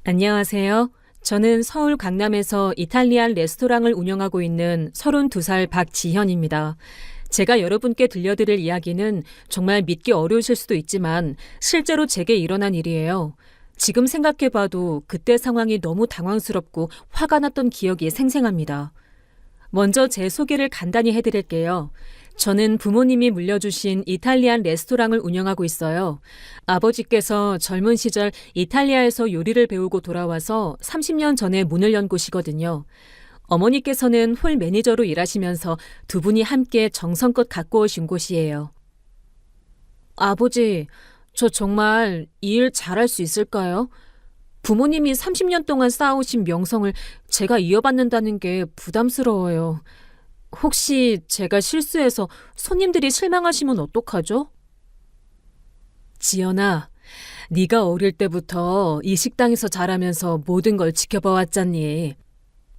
안녕하세요. 저는 서울 강남에서 이탈리안 레스토랑을 운영하고 있는 32살 박지현입니다. 제가 여러분께 들려드릴 이야기는 정말 믿기 어려우실 수도 있지만 실제로 제게 일어난 일이에요. 지금 생각해봐도 그때 상황이 너무 당황스럽고 화가 났던 기억이 생생합니다. 먼저 제 소개를 간단히 해드릴게요. 저는 부모님이 물려주신 이탈리안 레스토랑을 운영하고 있어요. 아버지께서 젊은 시절 이탈리아에서 요리를 배우고 돌아와서 30년 전에 문을 연 곳이거든요. 어머니께서는 홀 매니저로 일하시면서 두 분이 함께 정성껏 갖고 오신 곳이에요. 아버지, 저 정말 이 일 잘할 수 있을까요? 부모님이 30년 동안 쌓아오신 명성을 제가 이어받는다는 게 부담스러워요. 혹시 제가 실수해서 손님들이 실망하시면 어떡하죠? 지연아, 네가 어릴 때부터 이 식당에서 자라면서 모든 걸 지켜봐 왔잖니.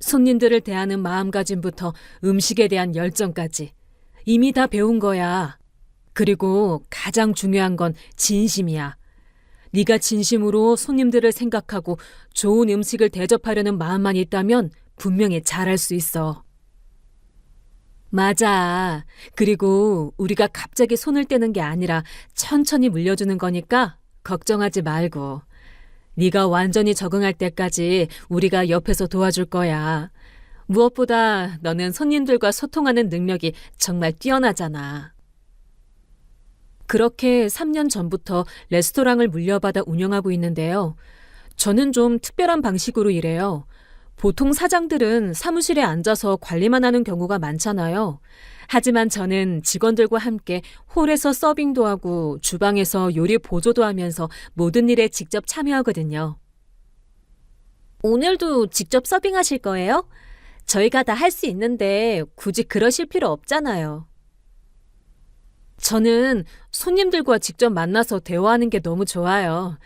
손님들을 대하는 마음가짐부터 음식에 대한 열정까지 이미 다 배운 거야. 그리고 가장 중요한 건 진심이야. 네가 진심으로 손님들을 생각하고 좋은 음식을 대접하려는 마음만 있다면 분명히 잘할 수 있어. 맞아. 그리고 우리가 갑자기 손을 떼는 게 아니라 천천히 물려주는 거니까 걱정하지 말고. 네가 완전히 적응할 때까지 우리가 옆에서 도와줄 거야. 무엇보다 너는 손님들과 소통하는 능력이 정말 뛰어나잖아. 그렇게 3년 전부터 레스토랑을 물려받아 운영하고 있는데요. 저는 좀 특별한 방식으로 일해요. 보통 사장들은 사무실에 앉아서 관리만 하는 경우가 많잖아요. 하지만 저는 직원들과 함께 홀에서 서빙도 하고 주방에서 요리 보조도 하면서 모든 일에 직접 참여하거든요. 오늘도 직접 서빙하실 거예요? 저희가 다 할 수 있는데 굳이 그러실 필요 없잖아요. 저는 손님들과 직접 만나서 대화하는 게 너무 좋아요.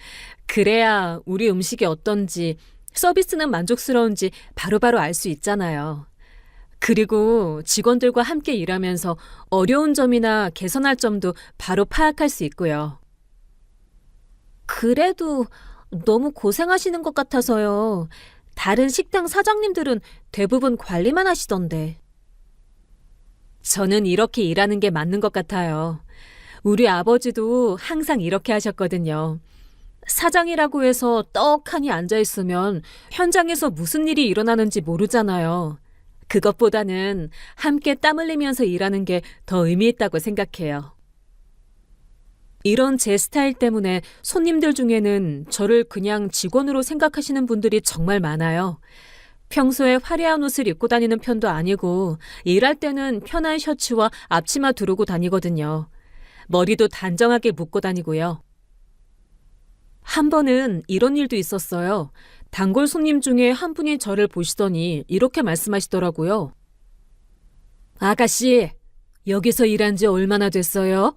그래야 우리 음식이 어떤지, 서비스는 만족스러운지 바로바로 알 수 있잖아요. 그리고 직원들과 함께 일하면서 어려운 점이나 개선할 점도 바로 파악할 수 있고요. 그래도 너무 고생하시는 것 같아서요. 다른 식당 사장님들은 대부분 관리만 하시던데. 저는 이렇게 일하는 게 맞는 것 같아요. 우리 아버지도 항상 이렇게 하셨거든요. 사장이라고 해서 떡하니 앉아있으면 현장에서 무슨 일이 일어나는지 모르잖아요. 그것보다는 함께 땀 흘리면서 일하는 게 더 의미 있다고 생각해요. 이런 제 스타일 때문에 손님들 중에는 저를 그냥 직원으로 생각하시는 분들이 정말 많아요. 평소에 화려한 옷을 입고 다니는 편도 아니고 일할 때는 편한 셔츠와 앞치마 두르고 다니거든요. 머리도 단정하게 묶고 다니고요. 한 번은 이런 일도 있었어요. 단골 손님 중에 한 분이 저를 보시더니 이렇게 말씀하시더라고요. 아가씨, 여기서 일한 지 얼마나 됐어요?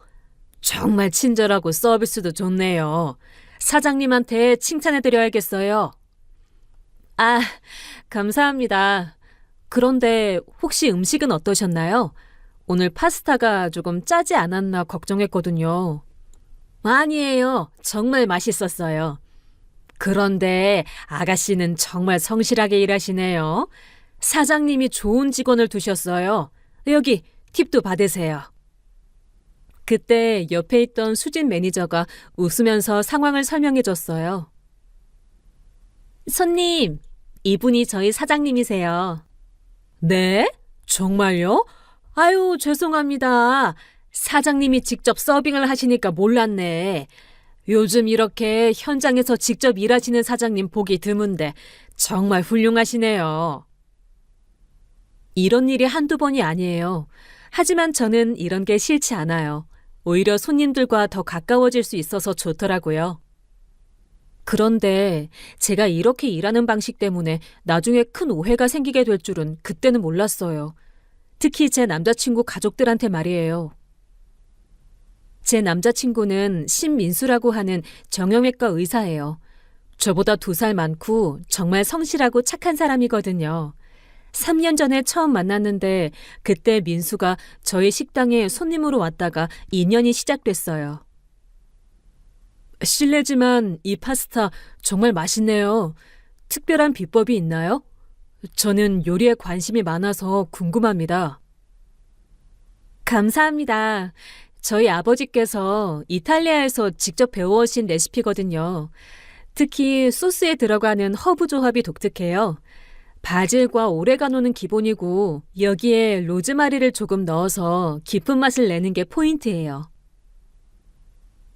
정말 친절하고 서비스도 좋네요. 사장님한테 칭찬해드려야겠어요. 아, 감사합니다. 그런데 혹시 음식은 어떠셨나요? 오늘 파스타가 조금 짜지 않았나 걱정했거든요. 아니에요. 정말 맛있었어요. 그런데 아가씨는 정말 성실하게 일하시네요. 사장님이 좋은 직원을 두셨어요. 여기 팁도 받으세요. 그때 옆에 있던 수진 매니저가 웃으면서 상황을 설명해 줬어요. 손님, 이분이 저희 사장님이세요. 네? 정말요? 아유, 죄송합니다. 사장님이 직접 서빙을 하시니까 몰랐네. 요즘 이렇게 현장에서 직접 일하시는 사장님 보기 드문데 정말 훌륭하시네요. 이런 일이 한두 번이 아니에요. 하지만 저는 이런 게 싫지 않아요. 오히려 손님들과 더 가까워질 수 있어서 좋더라고요. 그런데 제가 이렇게 일하는 방식 때문에 나중에 큰 오해가 생기게 될 줄은 그때는 몰랐어요. 특히 제 남자친구 가족들한테 말이에요. 제 남자친구는 신민수라고 하는 정형외과 의사예요. 저보다 2살 많고 정말 성실하고 착한 사람이거든요. 3년 전에 처음 만났는데 그때 민수가 저희 식당에 손님으로 왔다가 인연이 시작됐어요. 실례지만 이 파스타 정말 맛있네요. 특별한 비법이 있나요? 저는 요리에 관심이 많아서 궁금합니다. 감사합니다. 저희 아버지께서 이탈리아에서 직접 배워오신 레시피거든요. 특히 소스에 들어가는 허브 조합이 독특해요. 바질과 오레가노는 기본이고 여기에 로즈마리를 조금 넣어서 깊은 맛을 내는 게 포인트예요.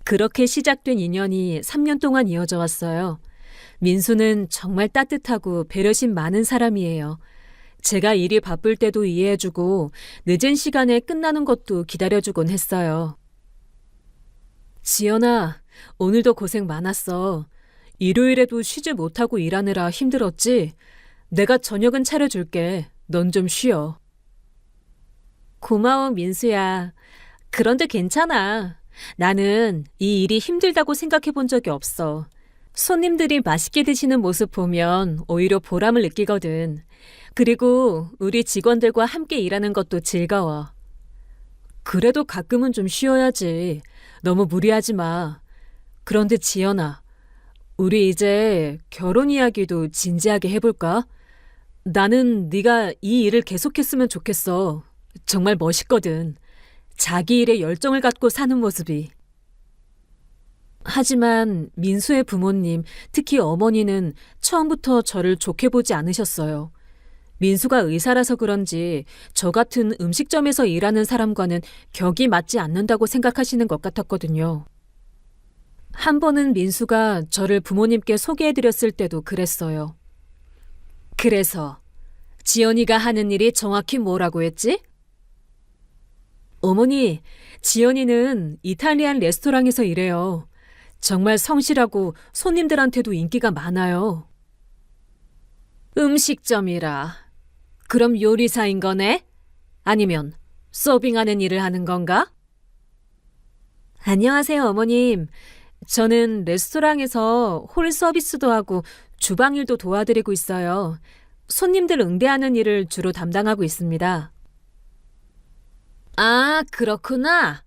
그렇게 시작된 인연이 3년 동안 이어져 왔어요. 민수는 정말 따뜻하고 배려심 많은 사람이에요. 제가 일이 바쁠 때도 이해해주고 늦은 시간에 끝나는 것도 기다려주곤 했어요. 지연아, 오늘도 고생 많았어. 일요일에도 쉬지 못하고 일하느라 힘들었지? 내가 저녁은 차려줄게. 넌 좀 쉬어. 고마워, 민수야. 그런데 괜찮아. 나는 이 일이 힘들다고 생각해 본 적이 없어. 손님들이 맛있게 드시는 모습 보면 오히려 보람을 느끼거든. 그리고 우리 직원들과 함께 일하는 것도 즐거워. 그래도 가끔은 좀 쉬어야지. 너무 무리하지 마. 그런데 지연아, 우리 이제 결혼 이야기도 진지하게 해볼까? 나는 네가 이 일을 계속했으면 좋겠어. 정말 멋있거든. 자기 일에 열정을 갖고 사는 모습이. 하지만 민수의 부모님, 특히 어머니는 처음부터 저를 좋게 보지 않으셨어요. 민수가 의사라서 그런지 저 같은 음식점에서 일하는 사람과는 격이 맞지 않는다고 생각하시는 것 같았거든요. 한 번은 민수가 저를 부모님께 소개해드렸을 때도 그랬어요. 그래서 지연이가 하는 일이 정확히 뭐라고 했지? 어머니, 지연이는 이탈리안 레스토랑에서 일해요. 정말 성실하고 손님들한테도 인기가 많아요. 음식점이라. 그럼 요리사인 거네? 아니면 서빙하는 일을 하는 건가? 안녕하세요, 어머님. 저는 레스토랑에서 홀 서비스도 하고 주방 일도 도와드리고 있어요. 손님들 응대하는 일을 주로 담당하고 있습니다. 아, 그렇구나.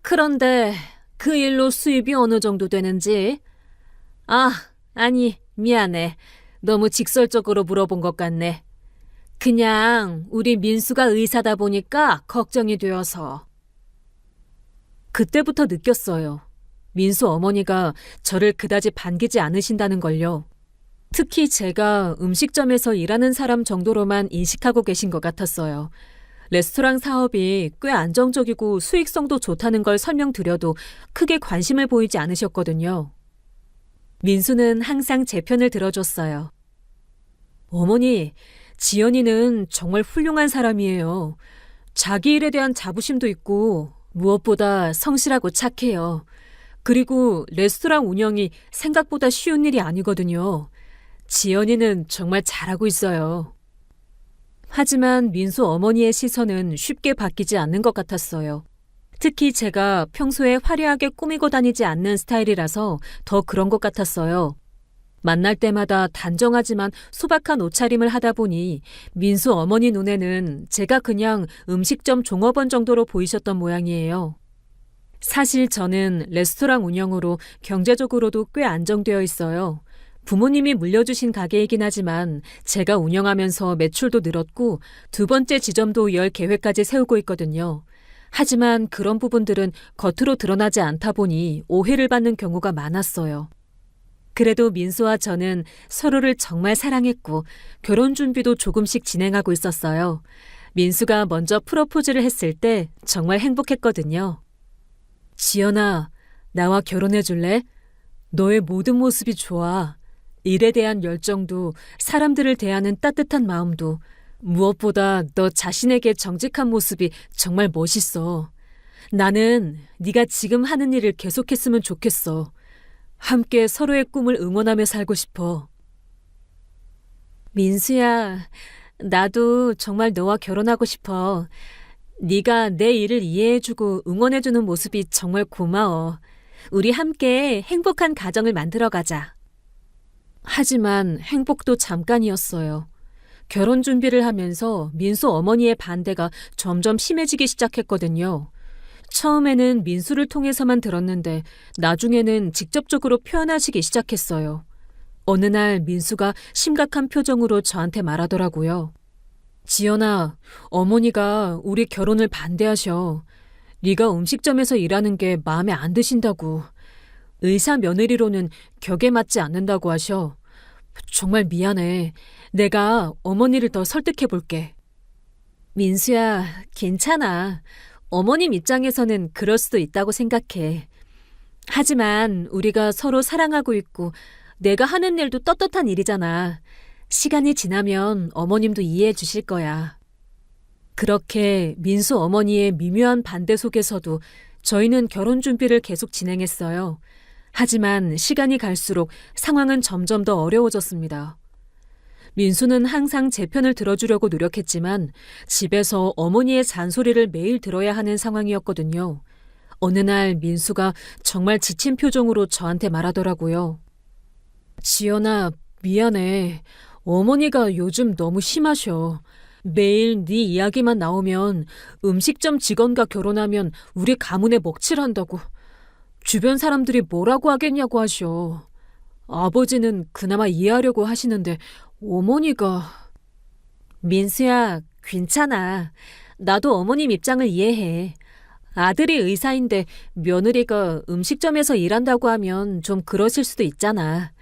그런데 그 일로 수입이 어느 정도 되는지? 아, 아니, 미안해. 너무 직설적으로 물어본 것 같네. 그냥 우리 민수가 의사다 보니까 걱정이 되어서. 그때부터 느꼈어요. 민수 어머니가 저를 그다지 반기지 않으신다는 걸요. 특히 제가 음식점에서 일하는 사람 정도로만 인식하고 계신 것 같았어요. 레스토랑 사업이 꽤 안정적이고 수익성도 좋다는 걸 설명드려도 크게 관심을 보이지 않으셨거든요. 민수는 항상 제 편을 들어줬어요. 어머니, 지연이는 정말 훌륭한 사람이에요. 자기 일에 대한 자부심도 있고 무엇보다 성실하고 착해요. 그리고 레스토랑 운영이 생각보다 쉬운 일이 아니거든요. 지연이는 정말 잘하고 있어요. 하지만 민수 어머니의 시선은 쉽게 바뀌지 않는 것 같았어요. 특히 제가 평소에 화려하게 꾸미고 다니지 않는 스타일이라서 더 그런 것 같았어요. 만날 때마다 단정하지만 소박한 옷차림을 하다 보니 민수 어머니 눈에는 제가 그냥 음식점 종업원 정도로 보이셨던 모양이에요. 사실 저는 레스토랑 운영으로 경제적으로도 꽤 안정되어 있어요. 부모님이 물려주신 가게이긴 하지만 제가 운영하면서 매출도 늘었고 두 번째 지점도 열 계획까지 세우고 있거든요. 하지만 그런 부분들은 겉으로 드러나지 않다 보니 오해를 받는 경우가 많았어요. 그래도 민수와 저는 서로를 정말 사랑했고 결혼 준비도 조금씩 진행하고 있었어요. 민수가 먼저 프로포즈를 했을 때 정말 행복했거든요. 지연아, 나와 결혼해 줄래? 너의 모든 모습이 좋아. 일에 대한 열정도 사람들을 대하는 따뜻한 마음도 무엇보다 너 자신에게 정직한 모습이 정말 멋있어. 나는 네가 지금 하는 일을 계속했으면 좋겠어. 함께 서로의 꿈을 응원하며 살고 싶어. 민수야, 나도 정말 너와 결혼하고 싶어. 네가 내 일을 이해해주고 응원해주는 모습이 정말 고마워. 우리 함께 행복한 가정을 만들어가자. 하지만 행복도 잠깐이었어요. 결혼 준비를 하면서 민수 어머니의 반대가 점점 심해지기 시작했거든요. 처음에는 민수를 통해서만 들었는데 나중에는 직접적으로 표현하시기 시작했어요. 어느 날 민수가 심각한 표정으로 저한테 말하더라고요. 지연아, 어머니가 우리 결혼을 반대하셔. 네가 음식점에서 일하는 게 마음에 안 드신다고. 의사 며느리로는 격에 맞지 않는다고 하셔. 정말 미안해. 내가 어머니를 더 설득해 볼게. 민수야, 괜찮아. 어머님 입장에서는 그럴 수도 있다고 생각해. 하지만 우리가 서로 사랑하고 있고 내가 하는 일도 떳떳한 일이잖아. 시간이 지나면 어머님도 이해해 주실 거야. 그렇게 민수 어머니의 미묘한 반대 속에서도 저희는 결혼 준비를 계속 진행했어요. 하지만 시간이 갈수록 상황은 점점 더 어려워졌습니다. 민수는 항상 제 편을 들어주려고 노력했지만 집에서 어머니의 잔소리를 매일 들어야 하는 상황이었거든요. 어느 날 민수가 정말 지친 표정으로 저한테 말하더라고요. 지연아, 미안해. 어머니가 요즘 너무 심하셔. 매일 네 이야기만 나오면 음식점 직원과 결혼하면 우리 가문에 먹칠한다고. 주변 사람들이 뭐라고 하겠냐고 하셔. 아버지는 그나마 이해하려고 하시는데 어머니가... 민수야, 괜찮아. 나도 어머님 입장을 이해해. 아들이 의사인데 며느리가 음식점에서 일한다고 하면 좀 그러실 수도 있잖아.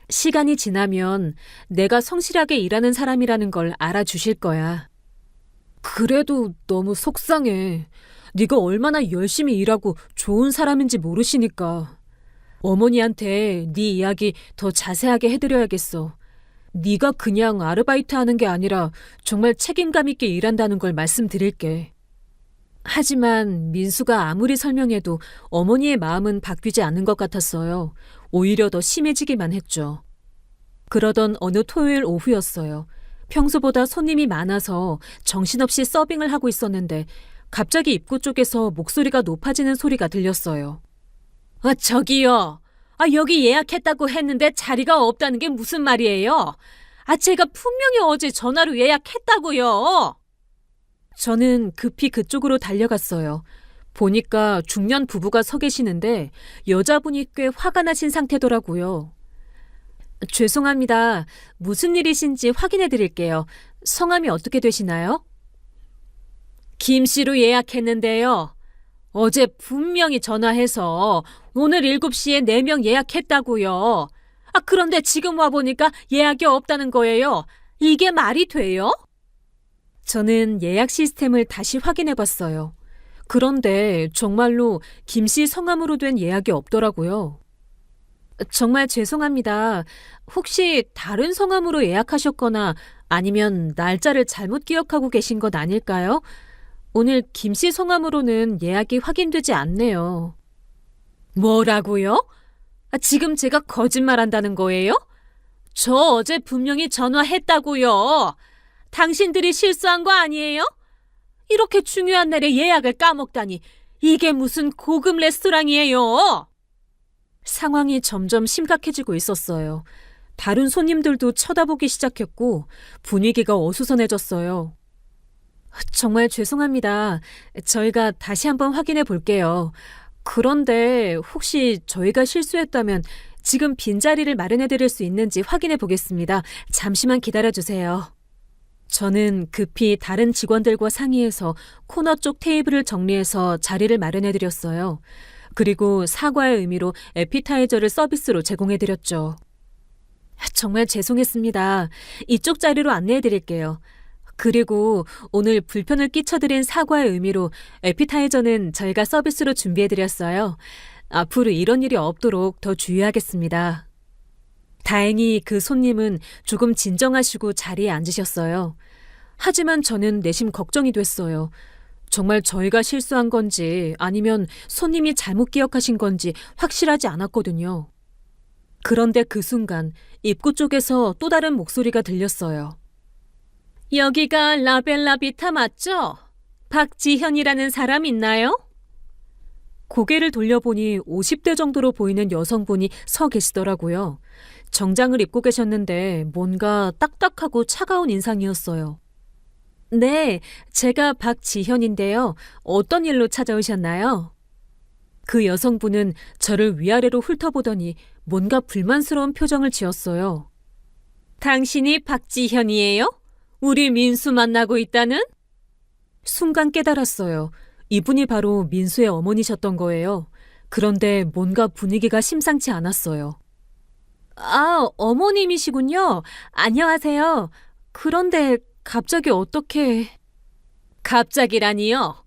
시간이 지나면 내가 성실하게 일하는 사람이라는 걸 알아주실 거야. 그래도 너무 속상해. 네가 얼마나 열심히 일하고 좋은 사람인지 모르시니까. 어머니한테 네 이야기 더 자세하게 해드려야겠어. 네가 그냥 아르바이트 하는 게 아니라 정말 책임감 있게 일한다는 걸 말씀드릴게. 하지만 민수가 아무리 설명해도 어머니의 마음은 바뀌지 않는 것 같았어요. 오히려 더 심해지기만 했죠. 그러던 어느 토요일 오후였어요. 평소보다 손님이 많아서 정신없이 서빙을 하고 있었는데 갑자기 입구 쪽에서 목소리가 높아지는 소리가 들렸어요. 저기요. 여기 예약했다고 했는데 자리가 없다는 게 무슨 말이에요? 제가 분명히 어제 전화로 예약했다고요. 저는 급히 그쪽으로 달려갔어요. 보니까 중년 부부가 서 계시는데 여자분이 꽤 화가 나신 상태더라고요. 죄송합니다. 무슨 일이신지 확인해 드릴게요. 성함이 어떻게 되시나요? 김 씨로 예약했는데요. 어제 분명히 전화해서 오늘 7시에 4명 예약했다고요. 그런데 지금 와보니까 예약이 없다는 거예요. 이게 말이 돼요? 저는 예약 시스템을 다시 확인해 봤어요. 그런데 정말로 김 씨 성함으로 된 예약이 없더라고요. 정말 죄송합니다. 혹시 다른 성함으로 예약하셨거나 아니면 날짜를 잘못 기억하고 계신 것 아닐까요? 오늘 김 씨 성함으로는 예약이 확인되지 않네요. 뭐라고요? 지금 제가 거짓말한다는 거예요? 저 어제 분명히 전화했다고요. 당신들이 실수한 거 아니에요? 이렇게 중요한 날에 예약을 까먹다니 이게 무슨 고급 레스토랑이에요? 상황이 점점 심각해지고 있었어요. 다른 손님들도 쳐다보기 시작했고 분위기가 어수선해졌어요. 정말 죄송합니다. 저희가 다시 한번 확인해 볼게요. 그런데 혹시 저희가 실수했다면 지금 빈자리를 마련해 드릴 수 있는지 확인해 보겠습니다. 잠시만 기다려 주세요. 저는 급히 다른 직원들과 상의해서 코너 쪽 테이블을 정리해서 자리를 마련해 드렸어요. 그리고 사과의 의미로 에피타이저를 서비스로 제공해 드렸죠. 정말 죄송했습니다. 이쪽 자리로 안내해 드릴게요. 그리고 오늘 불편을 끼쳐드린 사과의 의미로 에피타이저는 저희가 서비스로 준비해드렸어요. 앞으로 이런 일이 없도록 더 주의하겠습니다. 다행히 그 손님은 조금 진정하시고 자리에 앉으셨어요. 하지만 저는 내심 걱정이 됐어요. 정말 저희가 실수한 건지 아니면 손님이 잘못 기억하신 건지 확실하지 않았거든요. 그런데 그 순간 입구 쪽에서 또 다른 목소리가 들렸어요. 여기가 라벨라비타 맞죠? 박지현이라는 사람 있나요? 고개를 돌려보니 50대 정도로 보이는 여성분이 서 계시더라고요. 정장을 입고 계셨는데 뭔가 딱딱하고 차가운 인상이었어요. 네, 제가 박지현인데요. 어떤 일로 찾아오셨나요? 그 여성분은 저를 위아래로 훑어보더니 뭔가 불만스러운 표정을 지었어요. 당신이 박지현이에요? 우리 민수 만나고 있다는? 순간 깨달았어요. 이분이 바로 민수의 어머니셨던 거예요. 그런데 뭔가 분위기가 심상치 않았어요. 아, 어머님이시군요. 안녕하세요. 그런데 갑자기 어떻게... 갑자기라니요?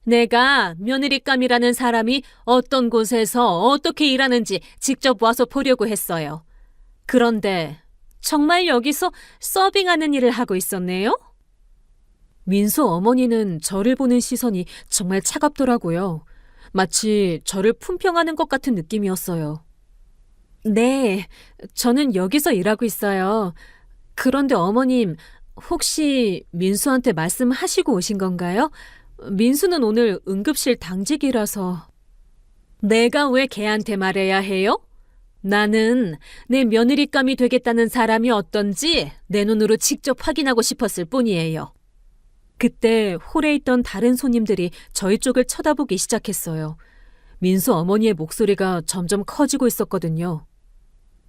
내가 며느리감이라는 사람이 어떤 곳에서 어떻게 일하는지 직접 와서 보려고 했어요. 그런데 정말 여기서 서빙하는 일을 하고 있었네요? 민수 어머니는 저를 보는 시선이 정말 차갑더라고요. 마치 저를 품평하는 것 같은 느낌이었어요. 네, 저는 여기서 일하고 있어요. 그런데 어머님, 혹시 민수한테 말씀하시고 오신 건가요? 민수는 오늘 응급실 당직이라서. 내가 왜 걔한테 말해야 해요? 나는 내 며느리감이 되겠다는 사람이 어떤지 내 눈으로 직접 확인하고 싶었을 뿐이에요. 그때 홀에 있던 다른 손님들이 저희 쪽을 쳐다보기 시작했어요. 민수 어머니의 목소리가 점점 커지고 있었거든요.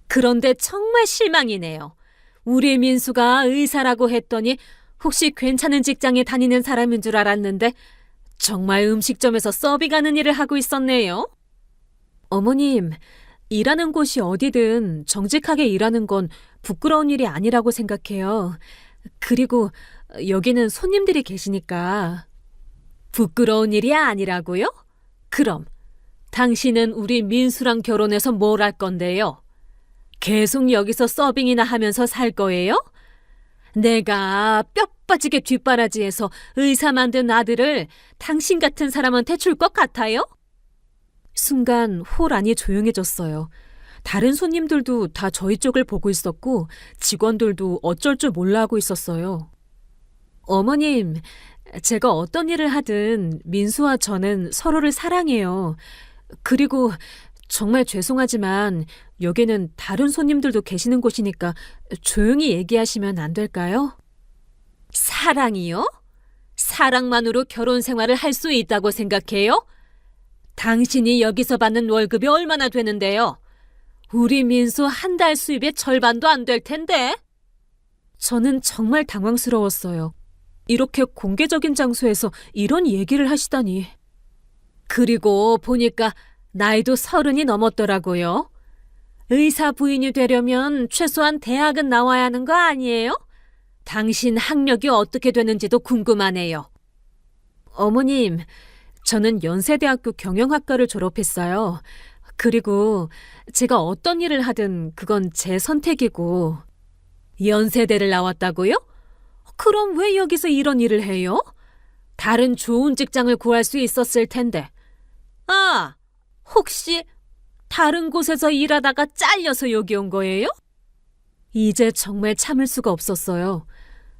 그런데 정말 실망이네요. 우리 민수가 의사라고 했더니 혹시 괜찮은 직장에 다니는 사람인 줄 알았는데 정말 음식점에서 서빙하는 일을 하고 있었네요. 어머님, 일하는 곳이 어디든 정직하게 일하는 건 부끄러운 일이 아니라고 생각해요. 그리고 여기는 손님들이 계시니까. 부끄러운 일이 아니라고요? 그럼 당신은 우리 민수랑 결혼해서 뭘 할 건데요? 계속 여기서 서빙이나 하면서 살 거예요? 내가 뼈 빠지게 뒷바라지해서 의사 만든 아들을 당신 같은 사람한테 줄 것 같아요? 순간 홀 안이 조용해졌어요. 다른 손님들도 다 저희 쪽을 보고 있었고 직원들도 어쩔 줄 몰라 하고 있었어요. 어머님, 제가 어떤 일을 하든 민수와 저는 서로를 사랑해요. 그리고 정말 죄송하지만 여기는 다른 손님들도 계시는 곳이니까 조용히 얘기하시면 안 될까요? 사랑이요? 사랑만으로 결혼 생활을 할 수 있다고 생각해요? 당신이 여기서 받는 월급이 얼마나 되는데요? 우리 민수 한 달 수입의 절반도 안 될 텐데. 저는 정말 당황스러웠어요. 이렇게 공개적인 장소에서 이런 얘기를 하시다니. 그리고 보니까 나이도 30이 넘었더라고요. 의사 부인이 되려면 최소한 대학은 나와야 하는 거 아니에요? 당신 학력이 어떻게 되는지도 궁금하네요. 어머님, 저는 연세대학교 경영학과를 졸업했어요. 그리고 제가 어떤 일을 하든 그건 제 선택이고. 연세대를 나왔다고요? 그럼 왜 여기서 이런 일을 해요? 다른 좋은 직장을 구할 수 있었을 텐데. 아, 혹시 다른 곳에서 일하다가 잘려서 여기 온 거예요? 이제 정말 참을 수가 없었어요.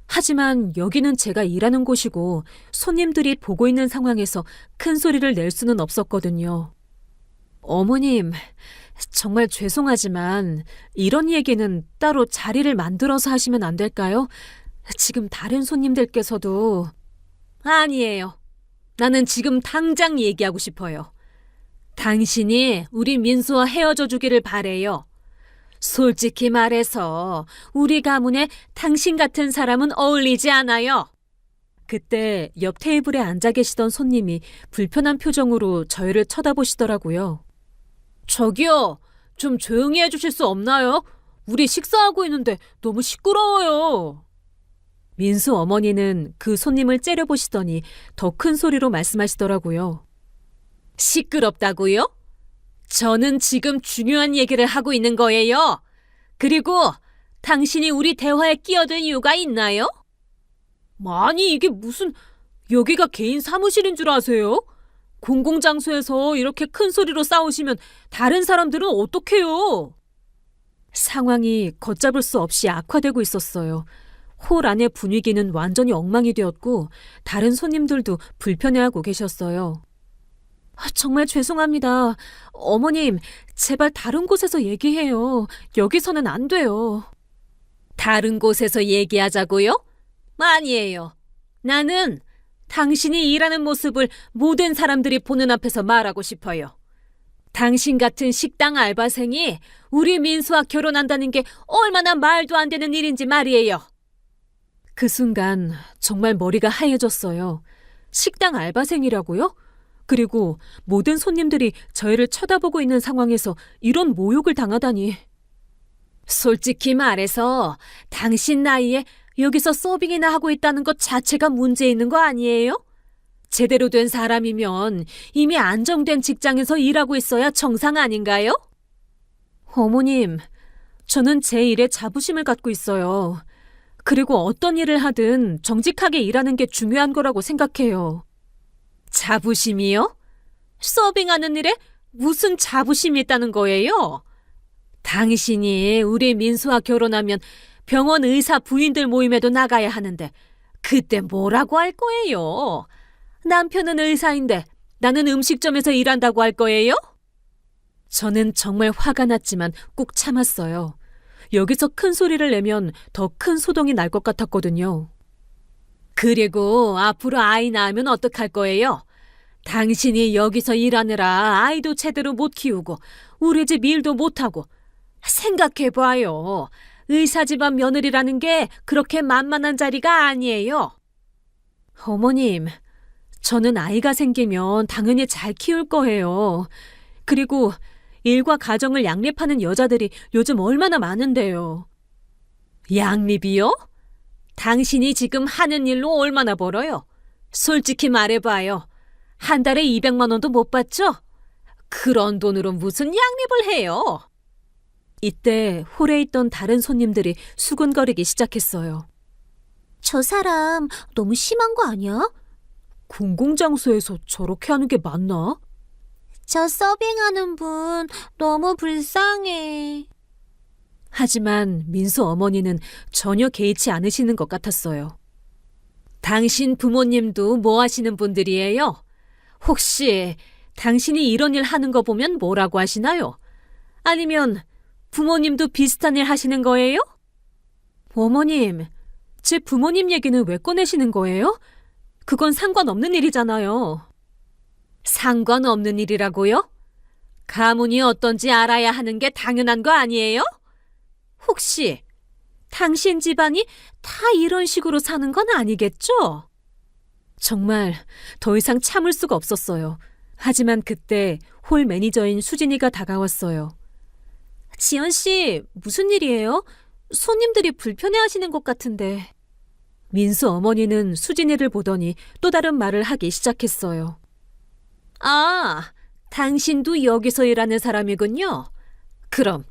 하지만 여기는 제가 일하는 곳이고 손님들이 보고 있는 상황에서 큰 소리를 낼 수는 없었거든요. 어머님, 정말 죄송하지만 이런 얘기는 따로 자리를 만들어서 하시면 안 될까요? 지금 다른 손님들께서도... 아니에요. 나는 지금 당장 얘기하고 싶어요. 당신이 우리 민수와 헤어져 주기를 바래요. 솔직히 말해서 우리 가문에 당신 같은 사람은 어울리지 않아요. 그때 옆 테이블에 앉아 계시던 손님이 불편한 표정으로 저희를 쳐다보시더라고요. 저기요, 좀 조용히 해주실 수 없나요? 우리 식사하고 있는데 너무 시끄러워요. 민수 어머니는 그 손님을 째려보시더니 더 큰 소리로 말씀하시더라고요. 시끄럽다고요? 저는 지금 중요한 얘기를 하고 있는 거예요. 그리고 당신이 우리 대화에 끼어들 이유가 있나요? 아니, 이게 무슨... 여기가 개인 사무실인 줄 아세요? 공공장소에서 이렇게 큰 소리로 싸우시면 다른 사람들은 어떡해요? 상황이 걷잡을 수 없이 악화되고 있었어요. 홀 안의 분위기는 완전히 엉망이 되었고 다른 손님들도 불편해하고 계셨어요. 정말 죄송합니다. 어머님, 제발 다른 곳에서 얘기해요. 여기서는 안 돼요. 다른 곳에서 얘기하자고요? 아니에요. 나는 당신이 일하는 모습을 모든 사람들이 보는 앞에서 말하고 싶어요. 당신 같은 식당 알바생이 우리 민수와 결혼한다는 게 얼마나 말도 안 되는 일인지 말이에요. 그 순간 정말 머리가 하얘졌어요. 식당 알바생이라고요? 그리고 모든 손님들이 저희를 쳐다보고 있는 상황에서 이런 모욕을 당하다니. 솔직히 말해서 당신 나이에 여기서 서빙이나 하고 있다는 것 자체가 문제 있는 거 아니에요? 제대로 된 사람이면 이미 안정된 직장에서 일하고 있어야 정상 아닌가요? 어머님, 저는 제 일에 자부심을 갖고 있어요. 그리고 어떤 일을 하든 정직하게 일하는 게 중요한 거라고 생각해요. 자부심이요? 서빙하는 일에 무슨 자부심이 있다는 거예요? 당신이 우리 민수와 결혼하면 병원 의사 부인들 모임에도 나가야 하는데 그때 뭐라고 할 거예요? 남편은 의사인데 나는 음식점에서 일한다고 할 거예요? 저는 정말 화가 났지만 꾹 참았어요. 여기서 큰 소리를 내면 더 큰 소동이 날 것 같았거든요. 그리고 앞으로 아이 낳으면 어떡할 거예요? 당신이 여기서 일하느라 아이도 제대로 못 키우고 우리 집 일도 못하고 생각해봐요. 의사 집안 며느리라는 게 그렇게 만만한 자리가 아니에요. 어머님, 저는 아이가 생기면 당연히 잘 키울 거예요. 그리고 일과 가정을 양립하는 여자들이 요즘 얼마나 많은데요. 양립이요? 당신이 지금 하는 일로 얼마나 벌어요? 솔직히 말해봐요. 한 달에 200만 원도 못 받죠? 그런 돈으로 무슨 양립을 해요? 이때 홀에 있던 다른 손님들이 수군거리기 시작했어요. 저 사람 너무 심한 거 아니야? 공공장소에서 저렇게 하는 게 맞나? 저 서빙하는 분 너무 불쌍해. 하지만 민수 어머니는 전혀 개의치 않으시는 것 같았어요. 당신 부모님도 뭐 하시는 분들이에요? 혹시 당신이 이런 일 하는 거 보면 뭐라고 하시나요? 아니면 부모님도 비슷한 일 하시는 거예요? 어머님, 제 부모님 얘기는 왜 꺼내시는 거예요? 그건 상관없는 일이잖아요. 상관없는 일이라고요? 가문이 어떤지 알아야 하는 게 당연한 거 아니에요? 혹시 당신 집안이 다 이런 식으로 사는 건 아니겠죠? 정말 더 이상 참을 수가 없었어요. 하지만 그때 홀 매니저인 수진이가 다가왔어요. 지연 씨, 무슨 일이에요? 손님들이 불편해하시는 것 같은데. 민수 어머니는 수진이를 보더니 또 다른 말을 하기 시작했어요. 아, 당신도 여기서 일하는 사람이군요. 그럼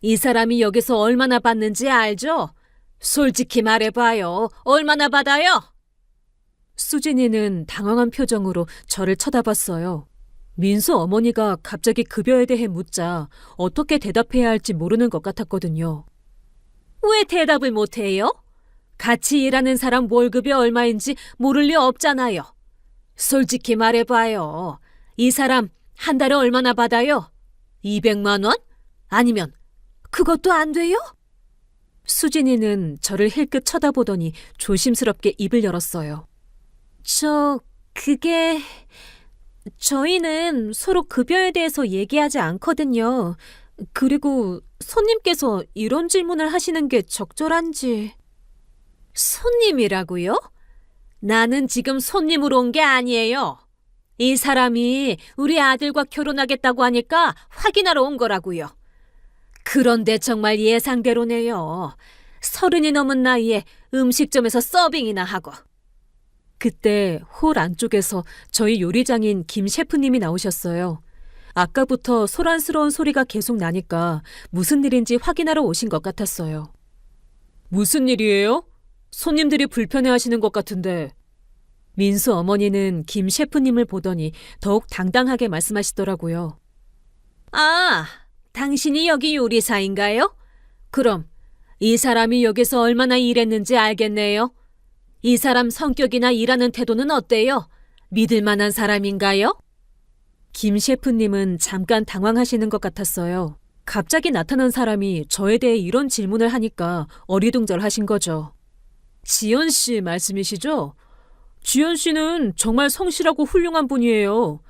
이 사람이 여기서 얼마나 받는지 알죠? 솔직히 말해봐요. 얼마나 받아요? 수진이는 당황한 표정으로 저를 쳐다봤어요. 민수 어머니가 갑자기 급여에 대해 묻자 어떻게 대답해야 할지 모르는 것 같았거든요. 왜 대답을 못해요? 같이 일하는 사람 월급이 얼마인지 모를 리 없잖아요. 솔직히 말해봐요. 이 사람 한 달에 얼마나 받아요? 200만 원? 아니면 그것도 안 돼요? 수진이는 저를 힐끗 쳐다보더니 조심스럽게 입을 열었어요. 그게... 저희는 서로 급여에 대해서 얘기하지 않거든요. 그리고 손님께서 이런 질문을 하시는 게 적절한지... 손님이라고요? 나는 지금 손님으로 온 게 아니에요. 이 사람이 우리 아들과 결혼하겠다고 하니까 확인하러 온 거라고요. 그런데 정말 예상대로네요. 30이 넘은 나이에 음식점에서 서빙이나 하고. 그때 홀 안쪽에서 저희 요리장인 김 셰프님이 나오셨어요. 아까부터 소란스러운 소리가 계속 나니까 무슨 일인지 확인하러 오신 것 같았어요. 무슨 일이에요? 손님들이 불편해하시는 것 같은데. 민수 어머니는 김 셰프님을 보더니 더욱 당당하게 말씀하시더라고요. 아, 당신이 여기 요리사인가요? 그럼 이 사람이 여기서 얼마나 일했는지 알겠네요. 이 사람 성격이나 일하는 태도는 어때요? 믿을 만한 사람인가요? 김 셰프님은 잠깐 당황하시는 것 같았어요. 갑자기 나타난 사람이 저에 대해 이런 질문을 하니까 어리둥절하신 거죠. 지연 씨 말씀이시죠? 지연 씨는 정말 성실하고 훌륭한 분이에요.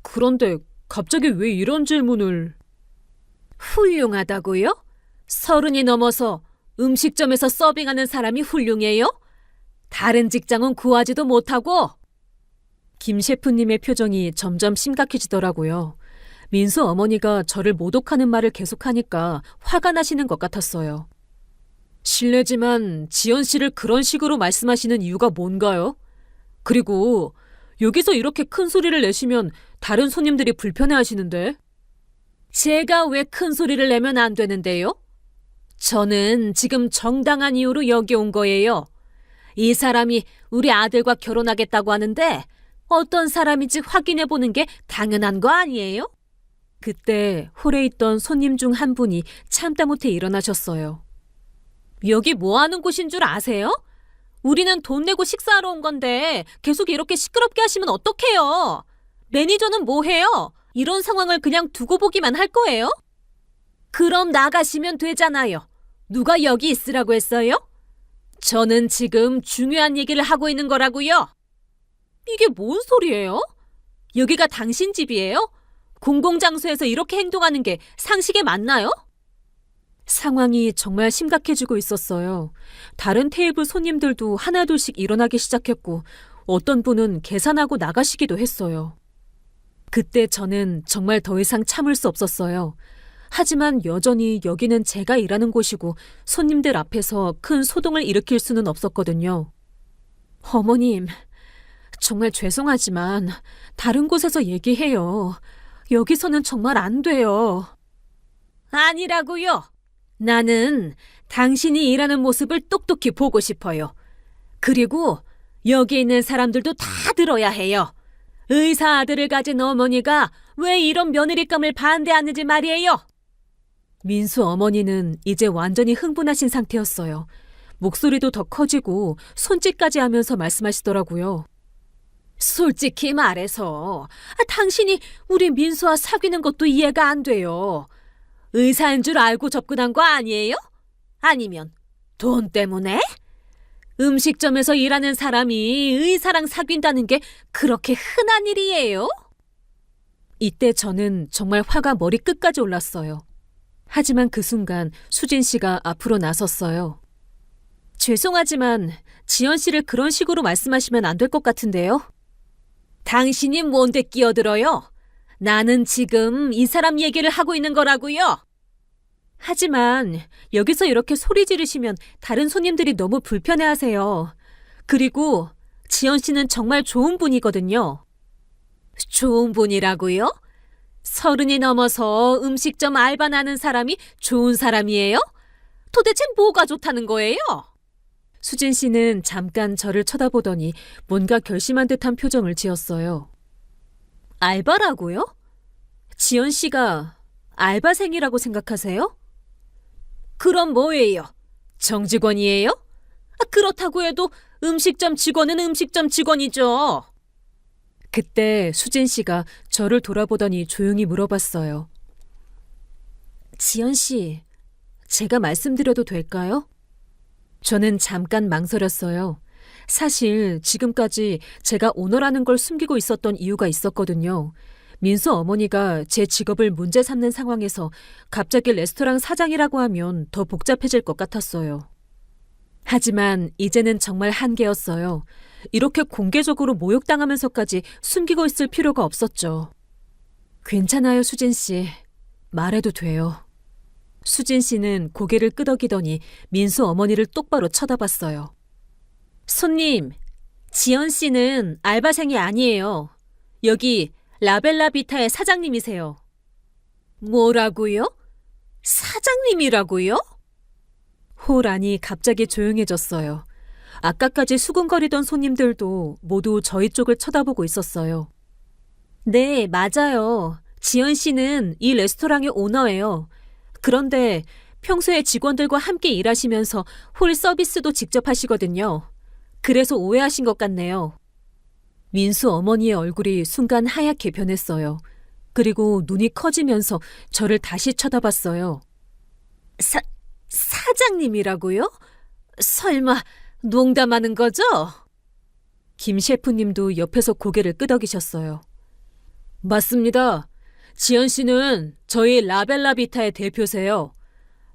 그런데 갑자기 왜 이런 질문을? 훌륭하다고요? 30이 넘어서 음식점에서 서빙하는 사람이 훌륭해요? 다른 직장은 구하지도 못하고? 김 셰프님의 표정이 점점 심각해지더라고요. 민수 어머니가 저를 모독하는 말을 계속하니까 화가 나시는 것 같았어요. 실례지만 지연 씨를 그런 식으로 말씀하시는 이유가 뭔가요? 그리고 여기서 이렇게 큰 소리를 내시면 다른 손님들이 불편해하시는데? 제가 왜 큰 소리를 내면 안 되는데요? 저는 지금 정당한 이유로 여기 온 거예요. 이 사람이 우리 아들과 결혼하겠다고 하는데 어떤 사람인지 확인해 보는 게 당연한 거 아니에요? 그때 홀에 있던 손님 중 한 분이 참다 못해 일어나셨어요. 여기 뭐 하는 곳인 줄 아세요? 우리는 돈 내고 식사하러 온 건데 계속 이렇게 시끄럽게 하시면 어떡해요? 매니저는 뭐 해요? 이런 상황을 그냥 두고 보기만 할 거예요? 그럼 나가시면 되잖아요. 누가 여기 있으라고 했어요? 저는 지금 중요한 얘기를 하고 있는 거라고요. 이게 뭔 소리예요? 여기가 당신 집이에요? 공공장소에서 이렇게 행동하는 게 상식에 맞나요? 상황이 정말 심각해지고 있었어요. 다른 테이블 손님들도 하나둘씩 일어나기 시작했고 어떤 분은 계산하고 나가시기도 했어요. 그때 저는 정말 더 이상 참을 수 없었어요. 하지만 여전히 여기는 제가 일하는 곳이고 손님들 앞에서 큰 소동을 일으킬 수는 없었거든요. 어머님, 정말 죄송하지만 다른 곳에서 얘기해요. 여기서는 정말 안 돼요. 아니라고요. 나는 당신이 일하는 모습을 똑똑히 보고 싶어요. 그리고 여기 있는 사람들도 다 들어야 해요. 의사 아들을 가진 어머니가 왜 이런 며느리감을 반대하는지 말이에요. 민수 어머니는 이제 완전히 흥분하신 상태였어요. 목소리도 더 커지고 손짓까지 하면서 말씀하시더라고요. 솔직히 말해서 당신이 우리 민수와 사귀는 것도 이해가 안 돼요. 의사인 줄 알고 접근한 거 아니에요? 아니면 돈 때문에? 음식점에서 일하는 사람이 의사랑 사귄다는 게 그렇게 흔한 일이에요? 이때 저는 정말 화가 머리끝까지 올랐어요. 하지만 그 순간 수진 씨가 앞으로 나섰어요. 죄송하지만 지연 씨를 그런 식으로 말씀하시면 안 될 것 같은데요. 당신이 뭔데 끼어들어요? 나는 지금 이 사람 얘기를 하고 있는 거라고요. 하지만 여기서 이렇게 소리 지르시면 다른 손님들이 너무 불편해하세요. 그리고 지연 씨는 정말 좋은 분이거든요. 좋은 분이라고요? 30이 넘어서 음식점 알바나는 사람이 좋은 사람이에요? 도대체 뭐가 좋다는 거예요? 수진 씨는 잠깐 저를 쳐다보더니 뭔가 결심한 듯한 표정을 지었어요. 알바라고요? 지연 씨가 알바생이라고 생각하세요? 그럼 뭐예요? 정직원이에요? 그렇다고 해도 음식점 직원은 음식점 직원이죠. 그때 수진 씨가 저를 돌아보더니 조용히 물어봤어요. 지연 씨, 제가 말씀드려도 될까요? 저는 잠깐 망설였어요. 사실 지금까지 제가 오너라는 걸 숨기고 있었던 이유가 있었거든요. 민수 어머니가 제 직업을 문제 삼는 상황에서 갑자기 레스토랑 사장이라고 하면 더 복잡해질 것 같았어요. 하지만 이제는 정말 한계였어요. 이렇게 공개적으로 모욕당하면서까지 숨기고 있을 필요가 없었죠. 괜찮아요, 수진 씨. 말해도 돼요. 수진 씨는 고개를 끄덕이더니 민수 어머니를 똑바로 쳐다봤어요. 손님, 지연 씨는 알바생이 아니에요. 여기 라벨라비타의 사장님이세요. 뭐라고요? 사장님이라고요? 홀 안이 갑자기 조용해졌어요. 아까까지 수군거리던 손님들도 모두 저희 쪽을 쳐다보고 있었어요. 네, 맞아요. 지연 씨는 이 레스토랑의 오너예요. 그런데 평소에 직원들과 함께 일하시면서 홀 서비스도 직접 하시거든요. 그래서 오해하신 것 같네요. 민수 어머니의 얼굴이 순간 하얗게 변했어요. 그리고 눈이 커지면서 저를 다시 쳐다봤어요. 사장님이라고요? 설마 농담하는 거죠? 김 셰프님도 옆에서 고개를 끄덕이셨어요. 맞습니다. 지연 씨는 저희 라벨라비타의 대표세요.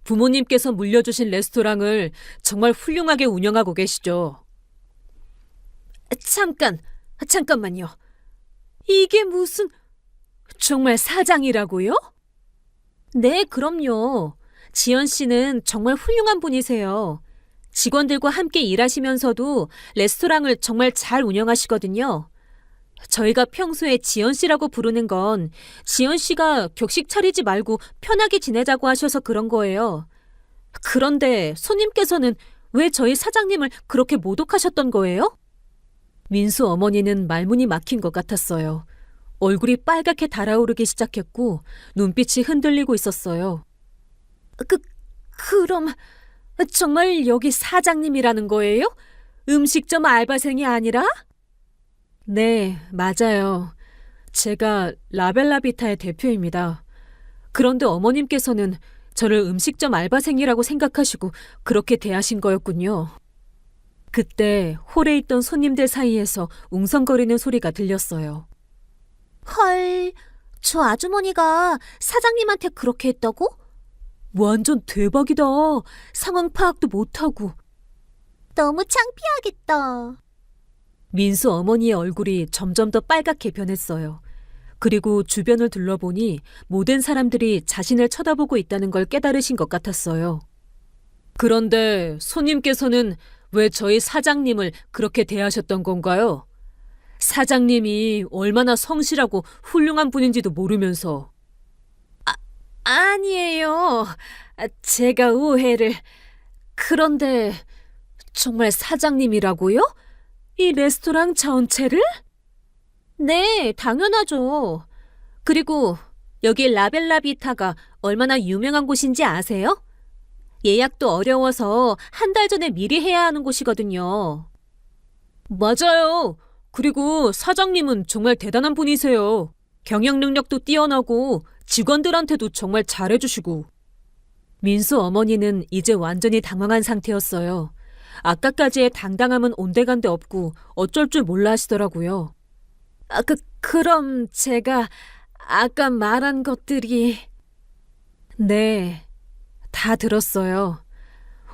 부모님께서 물려주신 레스토랑을 정말 훌륭하게 운영하고 계시죠. 잠깐만요. 이게 무슨, 정말 사장이라고요? 네, 그럼요. 지연 씨는 정말 훌륭한 분이세요. 직원들과 함께 일하시면서도 레스토랑을 정말 잘 운영하시거든요. 저희가 평소에 지연 씨라고 부르는 건 지연 씨가 격식 차리지 말고 편하게 지내자고 하셔서 그런 거예요. 그런데 손님께서는 왜 저희 사장님을 그렇게 모독하셨던 거예요? 민수 어머니는 말문이 막힌 것 같았어요. 얼굴이 빨갛게 달아오르기 시작했고 눈빛이 흔들리고 있었어요. 그럼 정말 여기 사장님이라는 거예요? 음식점 알바생이 아니라? 네, 맞아요. 제가 라벨라비타의 대표입니다. 그런데 어머님께서는 저를 음식점 알바생이라고 생각하시고 그렇게 대하신 거였군요. 그때 홀에 있던 손님들 사이에서 웅성거리는 소리가 들렸어요. 헐, 저 아주머니가 사장님한테 그렇게 했다고? 완전 대박이다. 상황 파악도 못하고. 너무 창피하겠다. 민수 어머니의 얼굴이 점점 더 빨갛게 변했어요. 그리고 주변을 둘러보니 모든 사람들이 자신을 쳐다보고 있다는 걸 깨달으신 것 같았어요. 그런데 손님께서는 왜 저희 사장님을 그렇게 대하셨던 건가요? 사장님이 얼마나 성실하고 훌륭한 분인지도 모르면서. 아니에요. 제가 오해를. 그런데 정말 사장님이라고요? 이 레스토랑 전체를? 네, 당연하죠. 그리고 여기 라벨라비타가 얼마나 유명한 곳인지 아세요? 예약도 어려워서 한 달 전에 미리 해야 하는 곳이거든요. 맞아요. 그리고 사장님은 정말 대단한 분이세요. 경영 능력도 뛰어나고 직원들한테도 정말 잘해주시고. 민수 어머니는 이제 완전히 당황한 상태였어요. 아까까지의 당당함은 온데간데 없고 어쩔 줄 몰라 하시더라고요. 그럼 제가 아까 말한 것들이... 네, 다 들었어요.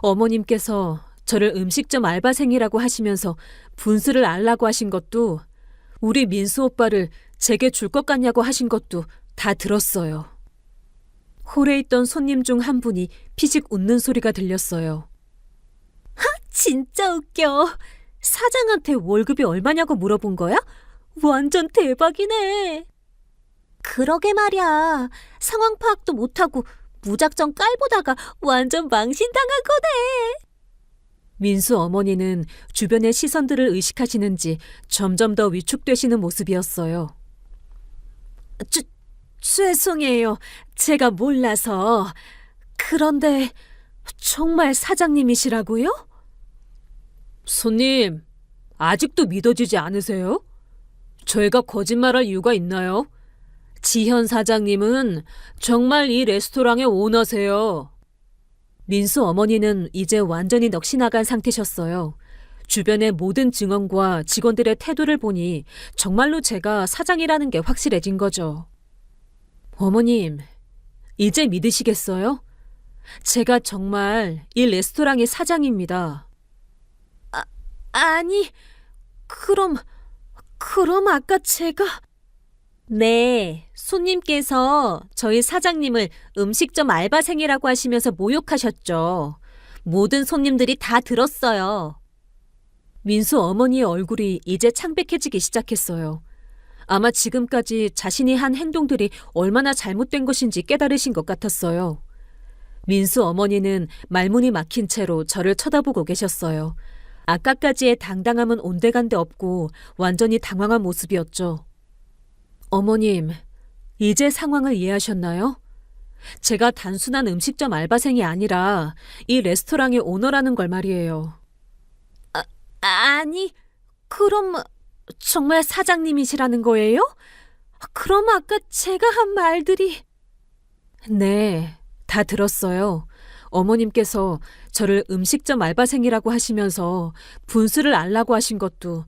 어머님께서 저를 음식점 알바생이라고 하시면서 분수를 알라고 하신 것도, 우리 민수 오빠를 제게 줄 것 같냐고 하신 것도 다 들었어요. 홀에 있던 손님 중 한 분이 피식 웃는 소리가 들렸어요. 진짜 웃겨. 사장한테 월급이 얼마냐고 물어본 거야? 완전 대박이네. 그러게 말이야. 상황 파악도 못하고 무작정 깔보다가 완전 망신당한 거네. 민수 어머니는 주변의 시선들을 의식하시는지 점점 더 위축되시는 모습이었어요. 죄송해요. 제가 몰라서. 그런데 정말 사장님이시라고요? 손님, 아직도 믿어지지 않으세요? 저희가 거짓말할 이유가 있나요? 지현 사장님은 정말 이 레스토랑의 오너세요. 민수 어머니는 이제 완전히 넋이 나간 상태셨어요. 주변의 모든 증언과 직원들의 태도를 보니 정말로 제가 사장이라는 게 확실해진 거죠. 어머님, 이제 믿으시겠어요? 제가 정말 이 레스토랑의 사장입니다. 아니, 그럼 아까 제가... 네, 손님께서 저희 사장님을 음식점 알바생이라고 하시면서 모욕하셨죠. 모든 손님들이 다 들었어요. 민수 어머니의 얼굴이 이제 창백해지기 시작했어요. 아마 지금까지 자신이 한 행동들이 얼마나 잘못된 것인지 깨달으신 것 같았어요. 민수 어머니는 말문이 막힌 채로 저를 쳐다보고 계셨어요. 아까까지의 당당함은 온데간데 없고 완전히 당황한 모습이었죠. 어머님, 이제 상황을 이해하셨나요? 제가 단순한 음식점 알바생이 아니라 이 레스토랑의 오너라는 걸 말이에요. 아니, 그럼 정말 사장님이시라는 거예요? 그럼 아까 제가 한 말들이... 네, 다 들었어요. 어머님께서 저를 음식점 알바생이라고 하시면서 분수를 알라고 하신 것도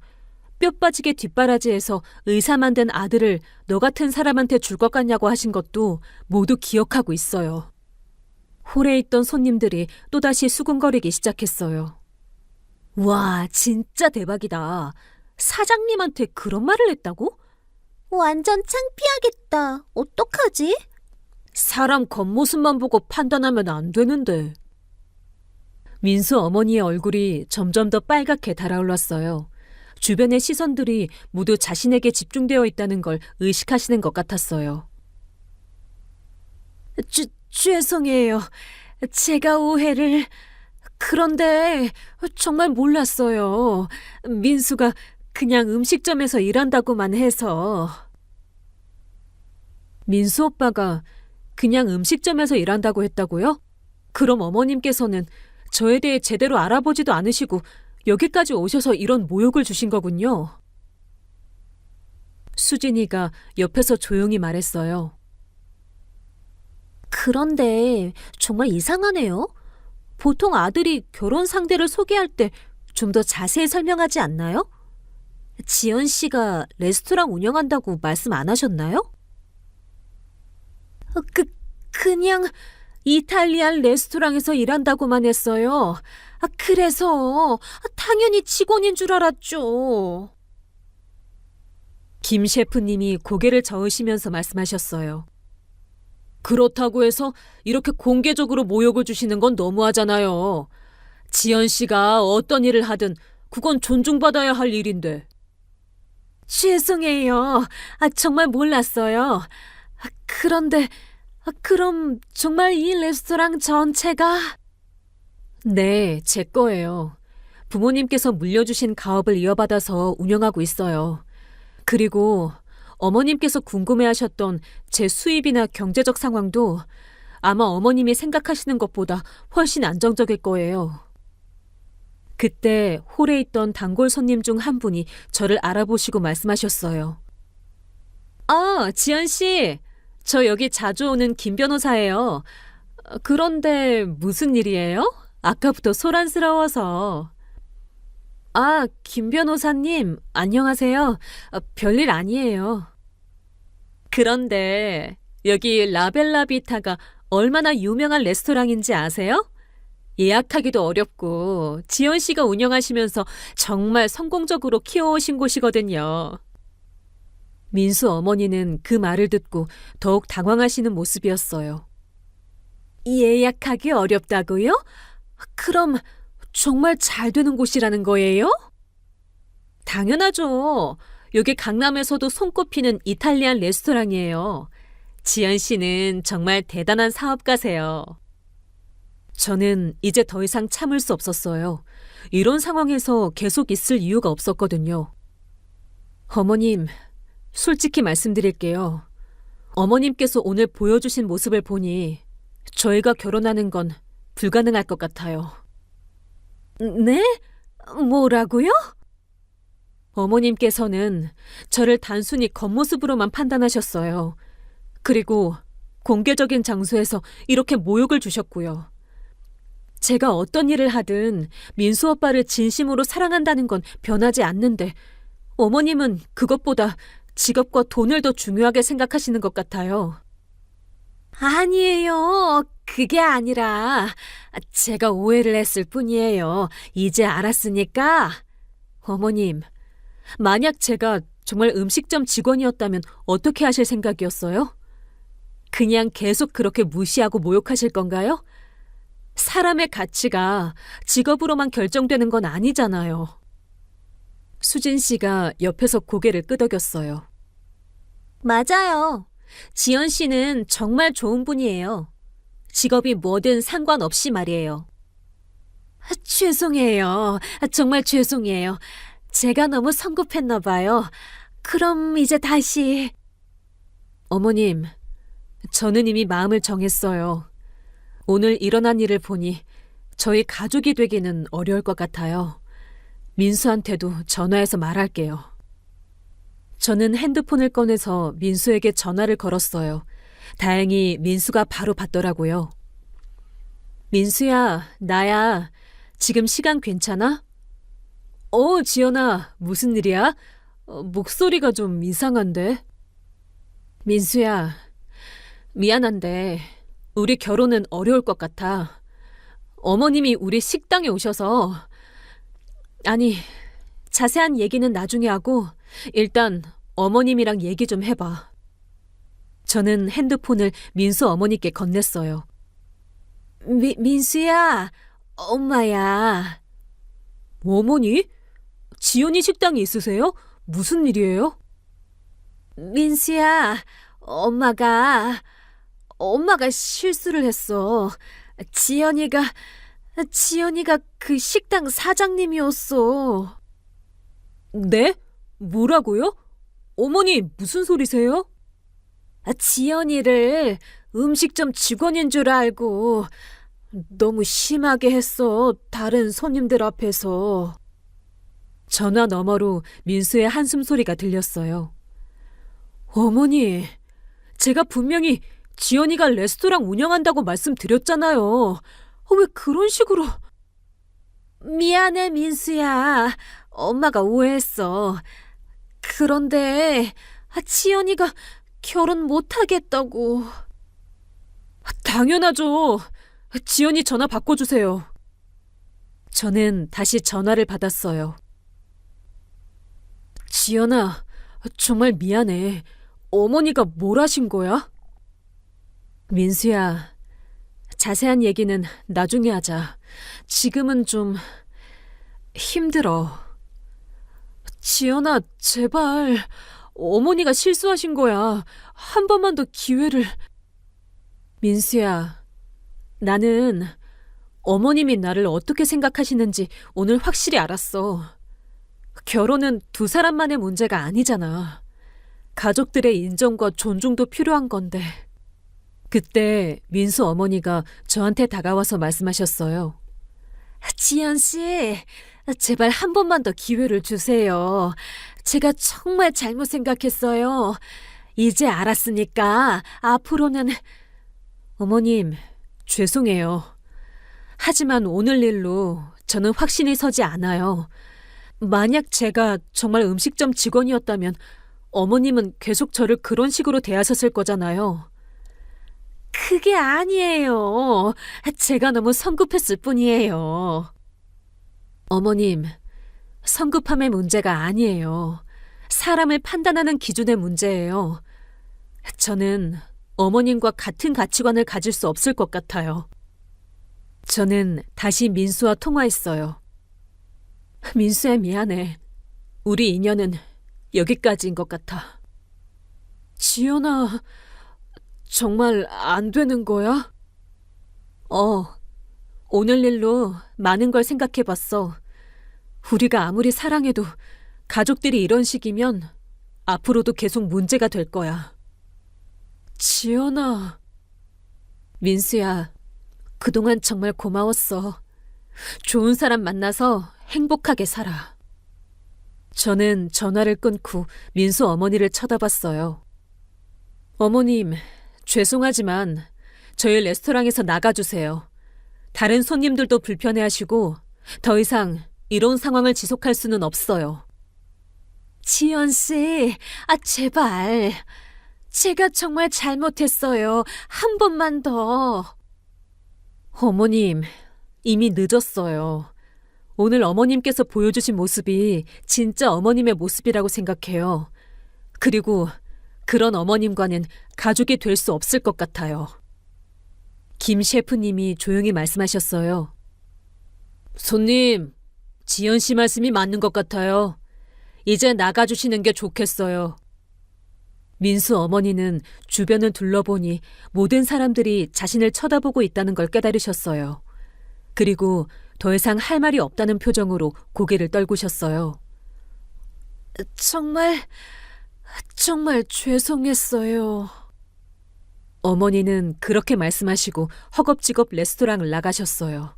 뼈 빠지게 뒷바라지에서 의사 만든 아들을 너 같은 사람한테 줄 것 같냐고 하신 것도 모두 기억하고 있어요. 홀에 있던 손님들이 또다시 수군거리기 시작했어요. 와, 진짜 대박이다. 사장님한테 그런 말을 했다고? 완전 창피하겠다. 어떡하지? 사람 겉모습만 보고 판단하면 안 되는데. 민수 어머니의 얼굴이 점점 더 빨갛게 달아올랐어요. 주변의 시선들이 모두 자신에게 집중되어 있다는 걸 의식하시는 것 같았어요. 죄송해요. 제가 오해를... 그런데 정말 몰랐어요. 민수가 그냥 음식점에서 일한다고만 해서. 민수 오빠가 그냥 음식점에서 일한다고 했다고요? 그럼 어머님께서는 저에 대해 제대로 알아보지도 않으시고 여기까지 오셔서 이런 모욕을 주신 거군요. 수진이가 옆에서 조용히 말했어요. 그런데 정말 이상하네요. 보통 아들이 결혼 상대를 소개할 때 좀 더 자세히 설명하지 않나요? 지연 씨가 레스토랑 운영한다고 말씀 안 하셨나요? 그냥 이탈리안 레스토랑에서 일한다고만 했어요. 그래서 당연히 직원인 줄 알았죠. 김 셰프님이 고개를 저으시면서 말씀하셨어요. 그렇다고 해서 이렇게 공개적으로 모욕을 주시는 건 너무하잖아요. 지연 씨가 어떤 일을 하든 그건 존중받아야 할 일인데. 죄송해요. 정말 몰랐어요. 그런데 그럼 정말 이 레스토랑 전체가... 네, 제 거예요. 부모님께서 물려주신 가업을 이어받아서 운영하고 있어요. 그리고 어머님께서 궁금해하셨던 제 수입이나 경제적 상황도 아마 어머님이 생각하시는 것보다 훨씬 안정적일 거예요. 그때 홀에 있던 단골 손님 중 한 분이 저를 알아보시고 말씀하셨어요. 지연 씨, 저 여기 자주 오는 김 변호사예요. 그런데 무슨 일이에요? 아까부터 소란스러워서. 김 변호사님, 안녕하세요. 별일 아니에요. 그런데 여기 라벨라비타가 얼마나 유명한 레스토랑인지 아세요? 예약하기도 어렵고 지연 씨가 운영하시면서 정말 성공적으로 키워오신 곳이거든요. 민수 어머니는 그 말을 듣고 더욱 당황하시는 모습이었어요. 예약하기 어렵다고요? 그럼 정말 잘 되는 곳이라는 거예요? 당연하죠. 여기 강남에서도 손꼽히는 이탈리안 레스토랑이에요. 지연 씨는 정말 대단한 사업가세요. 저는 이제 더 이상 참을 수 없었어요. 이런 상황에서 계속 있을 이유가 없었거든요. 어머님, 솔직히 말씀드릴게요. 어머님께서 오늘 보여주신 모습을 보니 저희가 결혼하는 건 불가능할 것 같아요. 네? 뭐라고요? 어머님께서는 저를 단순히 겉모습으로만 판단하셨어요. 그리고 공개적인 장소에서 이렇게 모욕을 주셨고요. 제가 어떤 일을 하든 민수 오빠를 진심으로 사랑한다는 건 변하지 않는데 어머님은 그것보다 직업과 돈을 더 중요하게 생각하시는 것 같아요. 아니에요. 그게 아니라 제가 오해를 했을 뿐이에요. 이제 알았으니까. 어머님, 만약 제가 정말 음식점 직원이었다면 어떻게 하실 생각이었어요? 그냥 계속 그렇게 무시하고 모욕하실 건가요? 사람의 가치가 직업으로만 결정되는 건 아니잖아요. 수진 씨가 옆에서 고개를 끄덕였어요. 맞아요. 지연 씨는 정말 좋은 분이에요. 직업이 뭐든 상관없이 말이에요. 죄송해요. 정말 죄송해요. 제가 너무 성급했나 봐요. 그럼 이제 다시... 어머님, 저는 이미 마음을 정했어요. 오늘 일어난 일을 보니 저희 가족이 되기는 어려울 것 같아요. 민수한테도 전화해서 말할게요. 저는 핸드폰을 꺼내서 민수에게 전화를 걸었어요. 다행히 민수가 바로 받더라고요. 민수야, 나야. 지금 시간 괜찮아? 지연아, 무슨 일이야? 목소리가 좀 이상한데? 민수야, 미안한데, 우리 결혼은 어려울 것 같아. 어머님이 우리 식당에 오셔서, 아니, 자세한 얘기는 나중에 하고, 일단 어머님이랑 얘기 좀 해봐. 저는 핸드폰을 민수 어머니께 건넸어요. 민수야, 엄마야. 어머니? 지연이 식당이 있으세요? 무슨 일이에요? 민수야, 엄마가 실수를 했어. 지연이가 그 식당 사장님이었어. 네? 뭐라고요? 어머니, 무슨 소리세요? 지연이를 음식점 직원인 줄 알고 너무 심하게 했어, 다른 손님들 앞에서. 전화 너머로 민수의 한숨 소리가 들렸어요. 어머니, 제가 분명히 지연이가 레스토랑 운영한다고 말씀드렸잖아요. 왜 그런 식으로... 미안해, 민수야. 엄마가 오해했어. 그런데 지연이가 결혼 못하겠다고. 당연하죠. 지연이 전화 바꿔주세요. 저는 다시 전화를 받았어요. 지연아, 정말 미안해. 어머니가 뭘 하신 거야? 민수야, 자세한 얘기는 나중에 하자. 지금은 좀 힘들어. 지연아, 제발. 어머니가 실수하신 거야. 한 번만 더 기회를. 민수야, 나는 어머님이 나를 어떻게 생각하시는지 오늘 확실히 알았어. 결혼은 두 사람만의 문제가 아니잖아. 가족들의 인정과 존중도 필요한 건데. 그때 민수 어머니가 저한테 다가와서 말씀하셨어요. 지연 씨, 제발 한 번만 더 기회를 주세요. 제가 정말 잘못 생각했어요. 이제 알았으니까 앞으로는... 어머님, 죄송해요. 하지만 오늘 일로 저는 확신이 서지 않아요. 만약 제가 정말 음식점 직원이었다면 어머님은 계속 저를 그런 식으로 대하셨을 거잖아요. 그게 아니에요. 제가 너무 성급했을 뿐이에요. 어머님, 성급함의 문제가 아니에요. 사람을 판단하는 기준의 문제예요. 저는 어머님과 같은 가치관을 가질 수 없을 것 같아요. 저는 다시 민수와 통화했어요. 민수야, 미안해. 우리 인연은 여기까지인 것 같아. 지연아, 정말 안 되는 거야? 오늘 일로 많은 걸 생각해봤어. 우리가 아무리 사랑해도 가족들이 이런 식이면 앞으로도 계속 문제가 될 거야. 지연아. 민수야, 그동안 정말 고마웠어. 좋은 사람 만나서 행복하게 살아. 저는 전화를 끊고 민수 어머니를 쳐다봤어요. 어머님, 죄송하지만 저희 레스토랑에서 나가주세요. 다른 손님들도 불편해하시고 더 이상 이런 상황을 지속할 수는 없어요. 지연 씨, 제발. 제가 정말 잘못했어요. 한 번만 더. 어머님, 이미 늦었어요. 오늘 어머님께서 보여주신 모습이 진짜 어머님의 모습이라고 생각해요. 그리고 그런 어머님과는 가족이 될 수 없을 것 같아요. 김 셰프님이 조용히 말씀하셨어요. 손님, 지연 씨 말씀이 맞는 것 같아요. 이제 나가주시는 게 좋겠어요. 민수 어머니는 주변을 둘러보니 모든 사람들이 자신을 쳐다보고 있다는 걸 깨달으셨어요. 그리고 더 이상 할 말이 없다는 표정으로 고개를 떨구셨어요. 정말 죄송했어요. 어머니는 그렇게 말씀하시고 허겁지겁 레스토랑을 나가셨어요.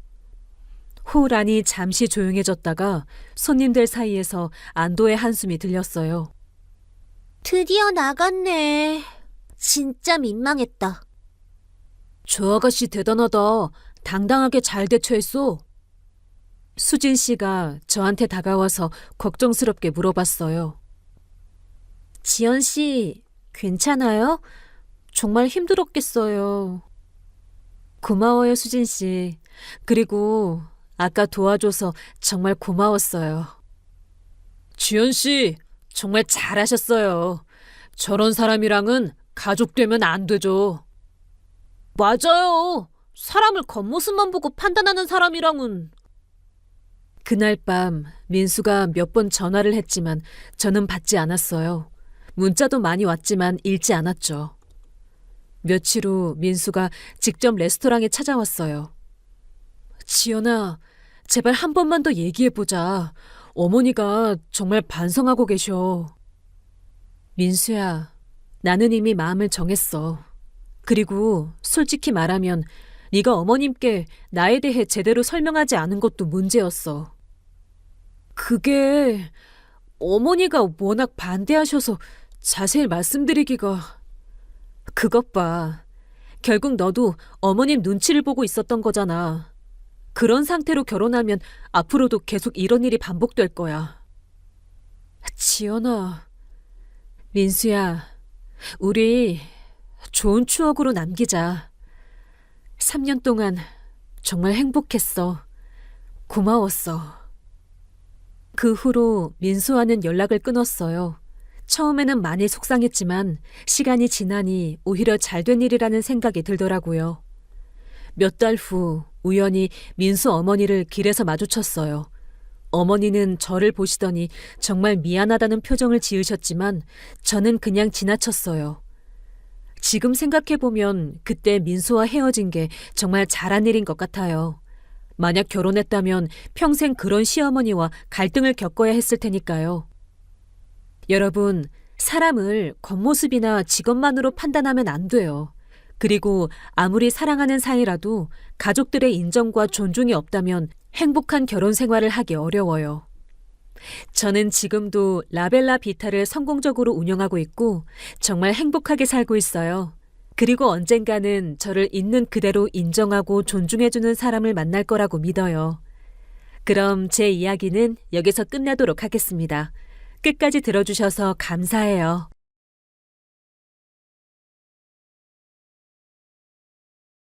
호란이 잠시 조용해졌다가 손님들 사이에서 안도의 한숨이 들렸어요. 드디어 나갔네. 진짜 민망했다. 저 아가씨 대단하다. 당당하게 잘 대처했어. 수진 씨가 저한테 다가와서 걱정스럽게 물어봤어요. 지연 씨, 괜찮아요? 정말 힘들었겠어요. 고마워요, 수진 씨. 그리고 아까 도와줘서 정말 고마웠어요. 지연 씨, 정말 잘하셨어요. 저런 사람이랑은 가족 되면 안 되죠. 맞아요. 사람을 겉모습만 보고 판단하는 사람이랑은. 그날 밤 민수가 몇 번 전화를 했지만 저는 받지 않았어요. 문자도 많이 왔지만 읽지 않았죠. 며칠 후 민수가 직접 레스토랑에 찾아왔어요. 지연아, 제발 한 번만 더 얘기해보자. 어머니가 정말 반성하고 계셔. 민수야, 나는 이미 마음을 정했어. 그리고 솔직히 말하면 네가 어머님께 나에 대해 제대로 설명하지 않은 것도 문제였어. 그게 어머니가 워낙 반대하셔서 자세히 말씀드리기가... 그것 봐. 결국 너도 어머님 눈치를 보고 있었던 거잖아. 그런 상태로 결혼하면 앞으로도 계속 이런 일이 반복될 거야. 지연아, 민수야, 우리 좋은 추억으로 남기자. 3년 동안 정말 행복했어. 고마웠어. 그 후로 민수와는 연락을 끊었어요. 처음에는 많이 속상했지만 시간이 지나니 오히려 잘된 일이라는 생각이 들더라고요. 몇 달 후 우연히 민수 어머니를 길에서 마주쳤어요. 어머니는 저를 보시더니 정말 미안하다는 표정을 지으셨지만 저는 그냥 지나쳤어요. 지금 생각해보면 그때 민수와 헤어진 게 정말 잘한 일인 것 같아요. 만약 결혼했다면 평생 그런 시어머니와 갈등을 겪어야 했을 테니까요. 여러분, 사람을 겉모습이나 직업만으로 판단하면 안 돼요. 그리고 아무리 사랑하는 사이라도 가족들의 인정과 존중이 없다면 행복한 결혼 생활을 하기 어려워요. 저는 지금도 라벨라 비타를 성공적으로 운영하고 있고 정말 행복하게 살고 있어요. 그리고 언젠가는 저를 있는 그대로 인정하고 존중해주는 사람을 만날 거라고 믿어요. 그럼 제 이야기는 여기서 끝내도록 하겠습니다. 끝까지 들어주셔서 감사해요.